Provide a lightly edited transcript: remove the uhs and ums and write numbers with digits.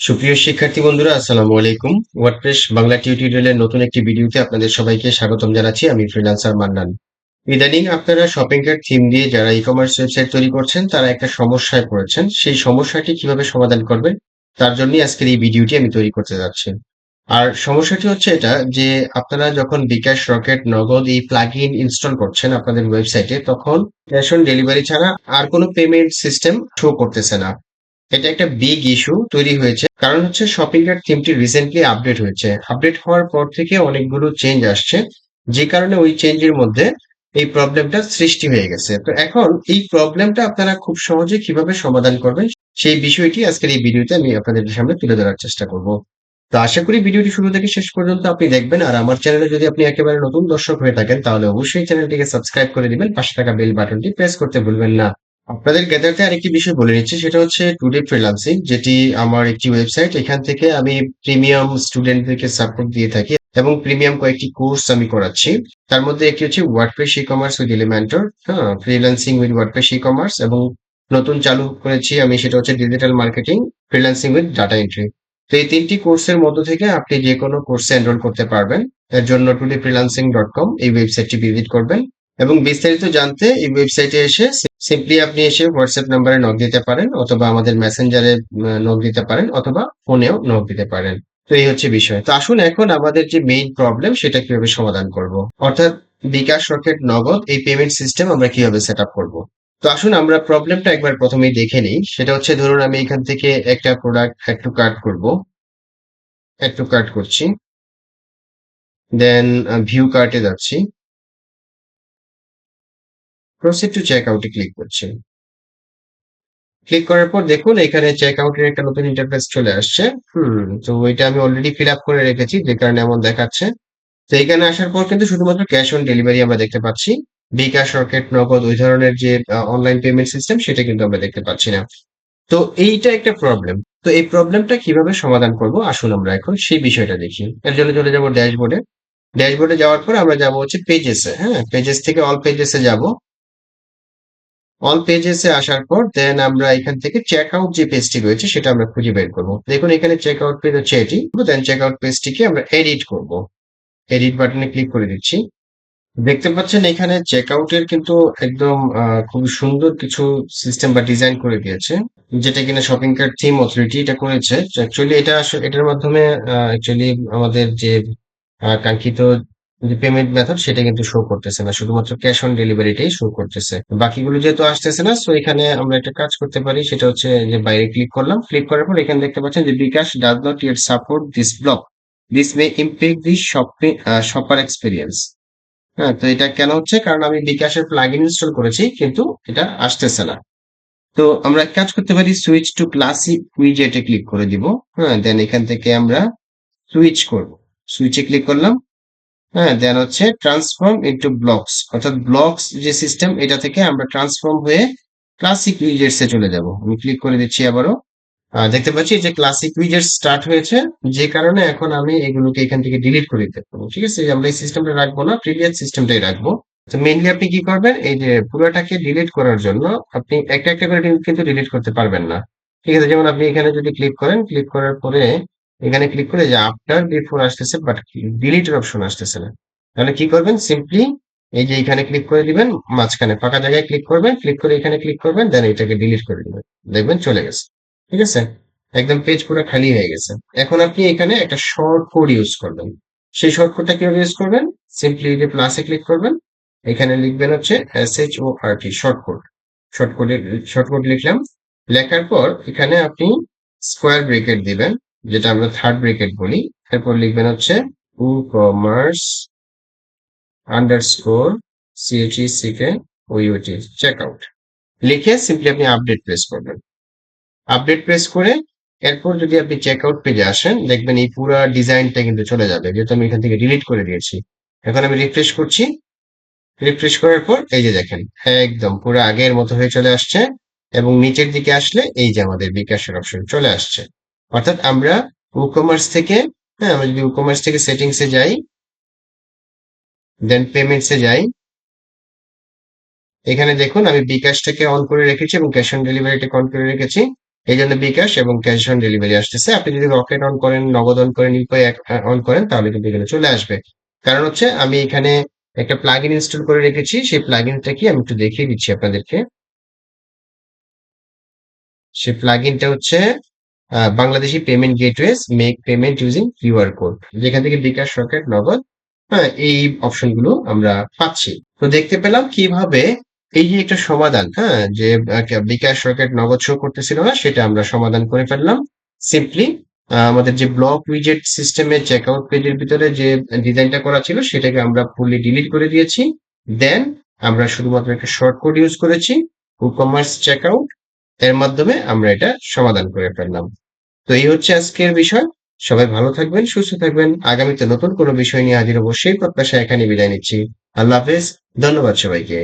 সুপ্রিয় শিক্ষার্থী বন্ধুরা, আসসালামু আলাইকুম। ওয়ার্ডপ্রেস বাংলা টিউটোরিয়ালের নতুন একটি ভিডিওতে আপনাদের সবাইকে স্বাগতম জানাচ্ছি। আমি ফ্রিল্যান্সার মান্নান। ইদানিং আপনারা শপিং কার্ট থিম দিয়ে যারা ই কমার্স ওয়েবসাইট তৈরি করছেন তারা একটা সমস্যায় পড়েছেন। সেই সমস্যাটি কিভাবে সমাধান করবেন তার জন্যই আজকের এই ভিডিওটি আমি তৈরি করতে যাচ্ছি। আর সমস্যাটি হচ্ছে এটা যে আপনারা যখন বিকাশ রকেট নগদ এই প্লাগইন ইনস্টল করছেন আপনাদের ওয়েবসাইটে, তখন ক্যাশ অন ডেলিভারি ছাড়া আর কোনো পেমেন্ট সিস্টেম শো করতেছে না। এটা একটা বিগ ইস্যু তৈরি হয়েছে, কারণ হচ্ছে শপিং কার্ট থিমটি রিসেন্টলি আপডেট হয়েছে। আপডেট হওয়ার পর থেকে অনেকগুলো চেঞ্জ আসছে, যে কারণে ওই চেঞ্জের মধ্যে এই প্রবলেমটা সৃষ্টি হয়ে গেছে। তো এখন এই প্রবলেমটা আপনারা খুব সহজে কিভাবে সমাধান করবেন সেই বিষয়টি আজকের এই ভিডিওতে আমি আপনাদের সামনে তুলে ধরার চেষ্টা করব। তো আশা করি ভিডিওটি শুরু থেকে শেষ পর্যন্ত আপনি দেখবেন। আর আমার চ্যানেলে যদি আপনি একেবারে নতুন দর্শক হয়ে থাকেন তাহলে অবশ্যই চ্যানেলটিকে সাবস্ক্রাইব করে দিবেন, পাশে থাকা বেল বাটনটি প্রেস করতে ভুলবেন না। আপনাদের জ্ঞাতার্থে আরেকটি বিষয় বলে নিচ্ছি, সেটা হচ্ছে টুডে ফ্রিল্যান্সিং, যেটি আমার একটি ওয়েবসাইট। এখান থেকে আমি প্রিমিয়াম স্টুডেন্টদেরকে সাপোর্ট দিয়ে থাকি এবং প্রিমিয়াম কয়েকটি কোর্স আমি করাচ্ছি। তার মধ্যে একটি হচ্ছে WordPress e commerce with Elementor, হ্যাঁ, freelancing with WordPress e commerce, এবং নতুন চালু করেছি আমি সেটা হচ্ছে digital marketing, freelancing with data entry. তো এই তিনটি কোর্সের মধ্য থেকে আপনি যে কোনো কোর্সে এনরোল করতে পারবেন। এর জন্য today-freelancing.com এই ওয়েবসাইটটি ভিজিট করবেন এবং বিস্তারিত জানতে এই ওয়েবসাইটে এসে সিম্পলি আপনি এসে হোয়াটসঅ্যাপ নাম্বারে নক দিতে পারেন, অথবা আমাদের মেসেঞ্জারে নক দিতে পারেন, অথবা ফোনেও নক দিতে পারেন। তো এই হচ্ছে বিষয়। তো আসুন এখন আমাদের যে মেইন প্রবলেম সেটা কিভাবে সমাধান করব, অর্থাৎ বিকাশ রকেট নগদ এই পেমেন্ট সিস্টেম আমরা কিভাবে সেট আপ করবো। তো আসুন আমরা প্রবলেমটা একবার প্রথমেই দেখে নিই। সেটা হচ্ছে, ধরুন আমি এখান থেকে একটা প্রোডাক্ট একটু কাট করব, একটু কাট করছি, দেন ভিউ কার্টে যাচ্ছি, প্রসিড টু চেক আউটে ক্লিক করছি। ক্লিক করার পর দেখুন এখানে চেক আউটের একটা নতুন ইন্টারফেস চলে আসছে। তো এটা আমি অলরেডি ফিল আপ করে রেখেছি, যে কারণে এমন দেখাচ্ছে। তো এখানে আসার পর কিন্তু শুধুমাত্র ক্যাশ অন ডেলিভারি আমরা দেখতে পাচ্ছি। বিকাশ রকেট নগদ ওই ধরনের যে অনলাইন পেমেন্ট সিস্টেম সেটা কিন্তু আমরা দেখতে পাচ্ছি না। তো এইটা একটা প্রবলেম। তো এই প্রবলেমটা কিভাবে সমাধান করব আসুন আমরা এখন সেই বিষয়টা দেখি। এর জন্য চলে যাব ড্যাশবোর্ডে। ড্যাশবোর্ডে যাওয়ার পর আমরা যাব হচ্ছে পেজেসে, হ্যাঁ, পেজেস থেকে অল পেজেসে যাব। অল পেজেসে আসার পর দেন আমরা এখান থেকে চেক আউট যে পেজটি রয়েছে সেটা আমরা খুঁজে বের করব। দেখুন এখানে চেক আউট পেজ হচ্ছে এটি। দেন চেক আউট পেজটিকে আমরা এডিট করব। এডিট বাটনে ক্লিক করে দিচ্ছি। দেখতে পাচ্ছেন এখানে চেক আউটের কিন্তু একদম খুব সুন্দর কিছু সিস্টেম বা ডিজাইন করে দিয়েছে, যেটা কিনা শপিং কার্ট থিম অথরিটি এটা করেছে। অ্যাকচুয়ালি এটা আসলে এটার মাধ্যমে অ্যাকচুয়ালি আমাদের যে কাঙ্ক্ষিত যে পেমেন্ট মেথড সেটা কিন্তু শো করতেছে না, শুধুমাত্র ক্যাশ অন ডেলিভারিটাই শো করতেছে। বাকিগুলো যেহেতু আসতেছে না, সো এখানে আমরা একটা কাজ করতে পারি, সেটা হচ্ছে যে বাইরে ক্লিক করলাম। ক্লিক করার পর এখানে দেখতে পাচ্ছেন যে bKash does not yet support this block, this may impact the shopping shopper experience. হ্যাঁ, তো এটা কেন হচ্ছে, কারণ আমি বিকাশের প্লাগইন ইনস্টল করেছি কিন্তু এটা আসতেছে না। তো আমরা এক কাজ করতে পারি, সুইচ টু ক্লাসিক উইজেটে ক্লিক করে দিব। হ্যাঁ, দেন এখান থেকে আমরা সুইচ করব। সুইচে ক্লিক করলাম। হ্যাঁ, দেন হচ্ছে ট্রান্সফর্ম ইনটু ব্লকস, অর্থাৎ ব্লকস যে সিস্টেম এটা থেকে আমরা ট্রান্সফর্ম হয়ে ক্লাসিক উইজেটসে চলে যাব। আমি ক্লিক করে দিচ্ছি আবারও। দেখতে পাচ্ছি যে ক্লাসিক উইজেটস স্টার্ট হয়েছে, যে কারণে এখন আমি এগুলোকে এখান থেকে ডিলিট করে দিতে পারবো। ঠিক আছে, আমরা এই সিস্টেমটা রাখবো না, প্রিভিয়াস সিস্টেমটাই রাখবো। তো মেইনলি আপনি কি করবেন, এই যে পুরোটাকে ডিলিট করার জন্য আপনি একটা একটা করে কিন্তু ডিলিট করতে পারবেন না। ঠিক আছে, যেমন আপনি এখানে যদি ক্লিক করেন, ক্লিক করার পরে এখানে ক্লিক করে যে আফটার বিফোর আসতেছে, বাট ডিলিটের অপশন আসতেছে না। তাহলে কি করবেন, সিম্পলি এই যে এখানে ক্লিক করে দিবেন, মাঝখানে ফাঁকা জায়গায় ক্লিক করবেন, ক্লিক করে এখানে ক্লিক করবেন, দেন এটাকে ডিলিট করে দিবেন। দেখবেন চলে গেছে। ঠিক আছে, একদম পেজ পুরো খালি হয়ে গেছে। এখন আপনি এখানে একটা শর্ট কোড ইউজ করবেন। সেই শর্ট কোডটা কিভাবে ইউজ করবেন, সিম্পলি যে প্লাসে ক্লিক করবেন, এখানে লিখবেন হচ্ছে SHORT short code. Short code লিখলাম। লেখার পর এখানে আপনি স্কোয়ার ব্রেকেট দিবেন, যেটা আমরা থার্ড ব্রেকেট বলি। এরপর লিখবেন হচ্ছে commerce underscore CHECK check out লিখে সিম্পলি আপনি আপডেট প্রেস করবেন। আপডেট প্রেস করে এরপর যদি আপনি চেক আউট পেজে আসেন, দেখবেন এই পুরো ডিজাইনটা কিন্তু চলে যাবে, যেহেতু আমি এখান থেকে ডিলিট করে দিয়েছি। এখন আমি রিফ্রেশ করছি। রিফ্রেশ করার পর এই যে দেখেন একদম পুরো আগের মতো হয়ে চলে আসছে, এবং নিচের দিকে আসলে এই যে আমাদের বিকাশের অপশন চলে আসছে। অর্থাৎ আমরা ই-কমার্স থেকে, হ্যাঁ, আমরা যদি ই-কমার্স থেকে সেটিংসে যাই, দেন পেমেন্টসে যাই, এখানে দেখুন আমি বিকাশটাকে অন করে রেখেছি এবং ক্যাশ অন ডেলিভারিটাকে অন করে রেখেছি। এই জন্য বিকাশ এবং ক্যাশ অন ডেলিভারি আসতেছে। আপনি যদি রকেট অন করেন, নগদ অন করেন, ইউপিআই অন করেন, তাহলে কিন্তু এখানে চলে আসবে। কারণ হচ্ছে আমি এখানে একটা প্লাগইন ইনস্টল করে রেখেছি, সেই প্লাগইনটা কি আমি একটু দেখিয়ে দিচ্ছি আপনাদেরকে। সেই প্লাগইনটা হচ্ছে Bangladeshi payment gateways make payment using QR code, যেখান থেকে বিকাশ রকেট নগদ, হ্যাঁ, এই অপশন গুলো আমরা পাচ্ছি। তো দেখতে পেলাম কিভাবে এই যে একটা সমাধান, হ্যাঁ, যে বিকাশ রকেট নগদ শো করতেছিল না, সেটা আমরা সমাধান করে ফেললাম সিম্পলি। আমাদের যে ব্লক উইজেট সিস্টেমে চেকআউট পেজের ভিতরে যে ডিজাইনটা করা ছিল সেটাকে আমরা ফুললি ডিলিট করে দিয়েছি। দেন আমরা শুধুমাত্র একটা শর্ট কোড ইউজ করেছি, WooCommerce চেকআউট, এর মাধ্যমে আমরা এটা সমাধান করে ফেললাম। তো এই হচ্ছে আজকের বিষয়। সবাই ভালো থাকবেন, সুস্থ থাকবেন। আগামীতে নতুন কোনো বিষয় নিয়ে হাজির হবো, সেই প্রত্যাশা এখানে বিদায় নিচ্ছি। আল্লাহ হাফেজ। ধন্যবাদ সবাইকে।